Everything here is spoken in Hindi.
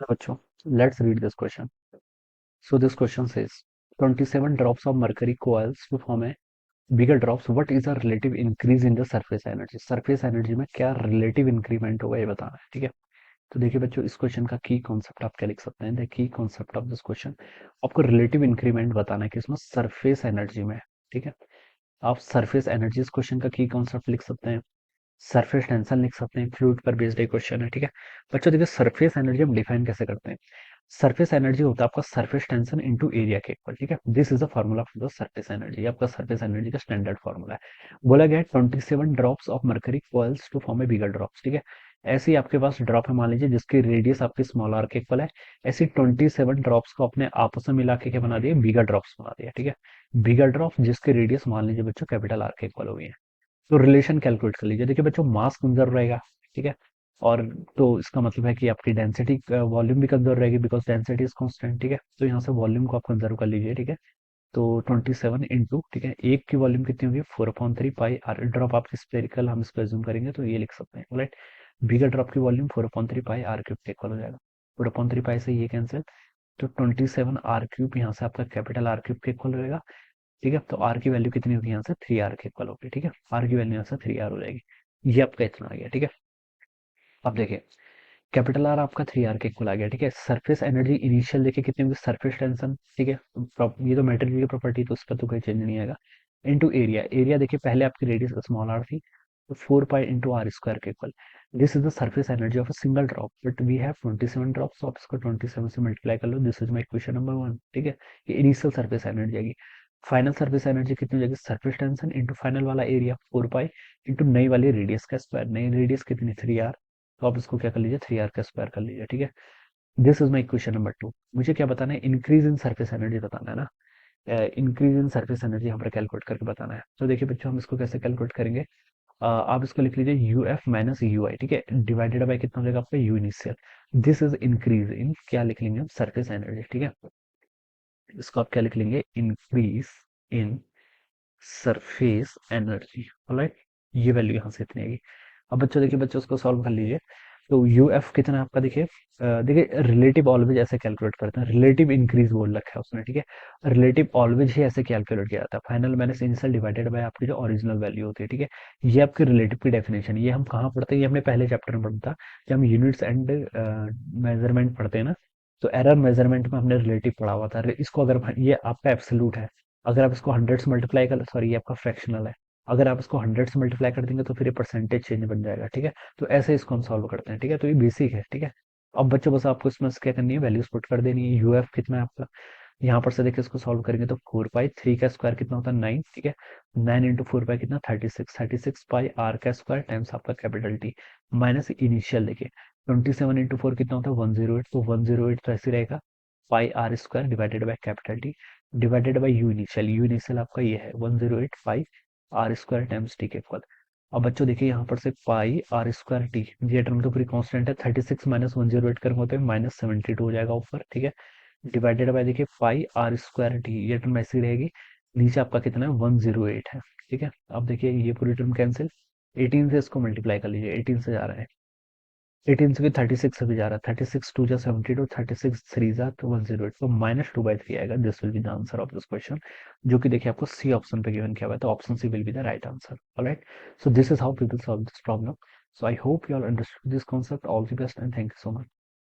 बच्चों, let's read this question. So this question says 27 drops of mercury coils to form a bigger drops. What is the relative increase in the surface energy? Surface energy में क्या relative increment होगा ये बताना है, ठीक है। तो देखिए बच्चों, इस क्वेश्चन का की कॉन्सेप्ट आप क्या लिख सकते हैं। The key concept of this question, आपको रिलेटिव इंक्रीमेंट बताना है कि इसमें सरफेस एनर्जी में, ठीक है। आप सरफेस एनर्जी इस क्वेश्चन का की कॉन्सेप्ट लिख सकते हैं, सरफेस टेंशन लिख सकते हैं। फ्लूइड पर बेस्ड एक क्वेश्चन है, ठीक है। बच्चों देखिए, सरफेस एनर्जी हम डिफाइन कैसे करते हैं। सरफेस एनर्जी होता है आपका सरफेस टेंशन इनटू एरिया के इक्वल, ठीक है। This is the formula for the surface energy, आपका सरफेस एनर्जी का स्टैंडर्ड फार्मूला है। बोला गया है 27 drops of mercury coalesce to form a bigger drops, ठीक है। ऐसे ही आपके पास ड्रॉप है, मान लीजिए जिसकी रेडियस आपकी स्मॉल आर के इक्वल है। ऐसी 27 ड्रॉप्स को अपने आपस में मिला के क्या बना दिए, बिगर ड्रॉप्स बना दिया, ठीक है। बिगर ड्रॉप जिसकी रेडियस मान लीजिए बच्चों कैपिटल आर के इक्वल हो गई है। तो रिलेशन कैलकुलेट कर लीजिए। देखिए बच्चों, मास कंजर्व रहेगा, ठीक है। और तो इसका मतलब है कि आपकी डेंसिटी वॉल्यूम भी कंजर्व रहेगी, बिकॉज डेंसिटी इज कांस्टेंट, ठीक है। तो यहाँ से वॉल्यूम को आप कंजर्व कर लीजिए, ठीक है। तो 27 इंटू, ठीक है, एक की वॉल्यूम कितनी होगी 4/3 पाई आर। ड्रॉप आप स्पेरिकल हम इसको एज्यूम करेंगे तो ये लिख सकते हैं, राइट। बिगर ड्रॉप की वॉल्यूम 4/3 पाई आर क्यूब के इक्वल हो जाएगा। 4/3 पाई से ये कैंसिल, तो 27 आर क्यूब यहाँ से आपका कैपिटल आर क्यूब के इक्वल रहेगा, ठीक है। तो आर की वैल्यू कितनी होगी यहाँ से 3 आर के इक्वल होगी, ठीक है। आर की वैल्यू यहाँ से 3 आर हो जाएगी। ये आपका इतना आ गया, ठीक है। अब देखिए, कैपिटल आर आपका 3 आर के इक्वल आ गया, ठीक है। सरफेस एनर्जी इनिशियल देखिए कितनी होगी, सरफेस टेंशन, ठीक है। ये तो मेटेरियल की प्रॉपर्टी, तो उस पर तो कोई चेंज नहीं आएगा। इंटू एरिया, एरिया देखिए पहले आपकी रेडियस स्मॉल आर थी, तो 4 पाई इंटू आर स्क्वायर के इक्वल। This is the surface energy of a single drop, but we have 27 drops, तो आप इसको 27 से मल्टीप्लाई कर लो। This is my equation number 1, ठीक है। ये इनिशियल सरफेस एनर्जी आएगी। फाइनल सरफेस एनर्जी कितनी हो जाएगी, सरफेस टेंशन इंटू फाइनल वाला एरिया 4 पाई इंटू नई वाली रेडियस का स्क्वायर। नई रेडियस कितनी 3 आर, तो आप इसको क्या कर लीजिए 3 आर का स्क्वायर कर लीजिए, ठीक है। This is my question number 2। मुझे क्या बताना है, इंक्रीज इन सरफेस एनर्जी बताना है ना। इंक्रीज इन सरफेस एनर्जी यहाँ पर कैलकुलेट करके बताना है। तो देखिए बच्चों, हम इसको कैसे कैलकुलेट करेंगे। आप इसको लिख लीजिए यू एफ माइनस यू आई, ठीक है, डिवाइडेड बाई कितना हो जाएगा आपका you initial. This is increase in, क्या लिख लेंगे हम, सरफेस एनर्जी, ठीक है। इसको आप क्या लिख लेंगे, increase in surface energy, alright. ये वैल्यू यहाँ से इतनी आएगी। अब बच्चों देखिए, बच्चों उसको सॉल्व कर लीजिए। तो यू एफ कितना है आपका, देखिए देखिए रिलेटिव ऑलवेज ऐसे कैलकुलेट करते हैं, रिलेटिव इंक्रीज बोल रखा है उसने, ठीक है। रिलेटिव ऑलवेज ही ऐसे कैलकुलेट किया जाता है, final minus initial divided by आपकी जो ओरिजिनल वैल्यू होती है, ठीक है। ये आपकी रिलेटिव की डेफिनेशन, ये हम कहाँ पढ़ते हैं, ये हमने पहले चैप्टर में पढ़ा था, जब हम यूनिट्स एंड मेजरमेंट पढ़ते हैं ना। तो एरर मेजरमेंट में हमने रिलेटिव पढ़ा हुआ था। इसको अगर ये आपका एब्सोल्यूट है, अगर आप इसको 100 से मल्टीप्लाई कर, सॉरी ये आपका फ्रैक्शनल है, अगर आप इसको 100 से मल्टीप्लाई कर देंगे तो फिर ये परसेंटेज चेंज बन जाएगा, ठीक है। तो ऐसे इसको हम सॉल्व करते हैं, ठीक है। तो ये बेसिक है, ठीक है। अब बच्चों बस आपको इसमें से क्या करनी है, वैल्यूज पुट कर देनी है। यूएफ कितना है आपका, यहाँ पर से देखिए इसको सॉल्व करेंगे तो 4 पाई, 3 का स्क्वायर कितना होता है 9, ठीक है। 9 इंटू 4 पाई कितना 36, 36 पाई आर का स्क्वायर टाइम्स आपका कैपिटल टी, माइनस इनिशियल देखिए 27 इंटू 4 कितना होता है 108, तो 108 तो ऐसे रहेगा, pi R square divided by capital T divided by U initial. U initial आपका ये है 108 pi R square times T के इक्वल। अब बच्चों देखिए यहाँ पर से पाई आर स्क्वायर टी, ये टर्म तो पूरी कांस्टेंट है, 36 माइनस 108 करेंगे होते हैं -72 हो जाएगा ऊपर, ठीक है। डिवाइडेड बाय देखिए पाई आर स्क्वायर टी, ये टर्म ऐसी रहेगी। नीचे आपका कितना है 108 है, ठीक है। अब देखिए ये पूरी टर्म कैंसिल, 18 से इसको मल्टीप्लाई कर लीजिए, 18 से जा रहा है, 18 से भी 36 से भी जा रहा है, 36 2 जा 72, 36 3 जा तो 108, तो -2/3 आएगा। This will be the answer of this question, जो कि देखिए आपको सी ऑप्शन पे गिवन किया हुआ है, तो option C will be the right answer, alright. So this is how people solve this problem. So I hope you all understood this concept. All the best and thank you so much.